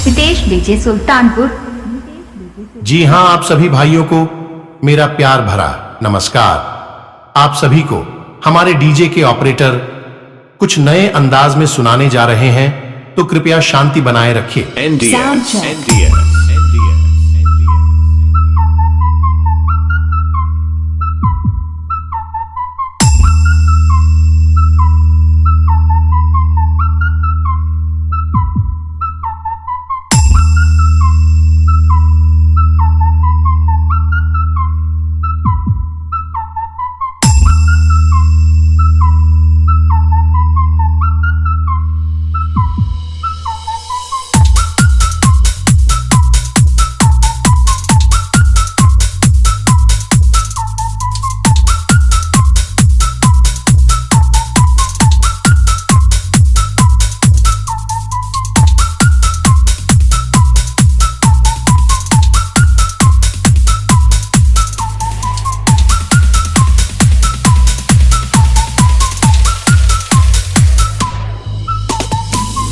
Hitesh DJ Sultanpur. जी हां, आप सभी भाइयों को मेरा प्यार भरा नमस्कार। आप सभी को हमारे डीजे के ऑपरेटर कुछ नए अंदाज में सुनाने जा रहे हैं, तो कृपया शांति बनाए रखिए। NDS.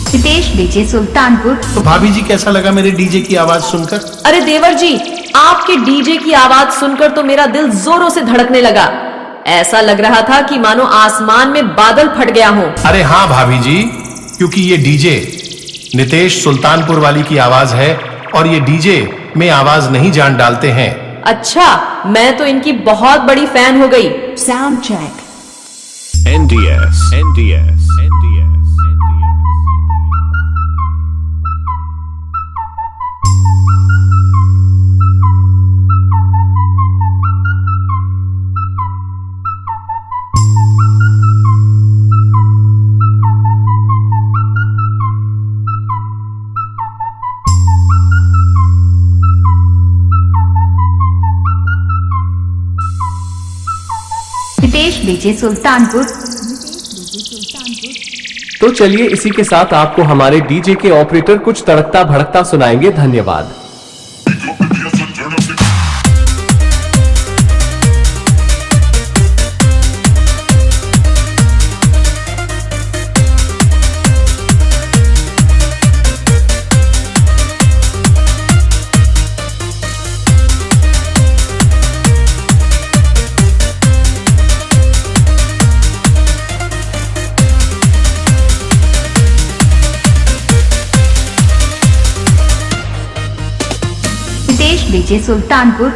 हितेश डीजे सुल्तानपुर। तो भाभी जी, कैसा लगा मेरे डीजे की आवाज सुनकर? अरे देवर जी, आपके डीजे की आवाज सुनकर तो मेरा दिल जोरों से धड़कने लगा। ऐसा लग रहा था कि मानो आसमान में बादल फट गया हो। अरे हाँ भाभी जी, क्योंकि ये डीजे नितेश सुल्तानपुर वाली की आवाज है और ये डीजे में आवाज नहीं जान डालते हैं। अच्छा, मैं तो इनकी बहुत बड़ी फैन हो गई। Sound check. NDS. Hitesh DJ Sultanpur. तो चलिए, इसी के साथ आपको हमारे डीजे के ऑपरेटर कुछ तड़कता भड़कता सुनाएंगे। धन्यवाद। हितेश डीजे सुल्तानपुर।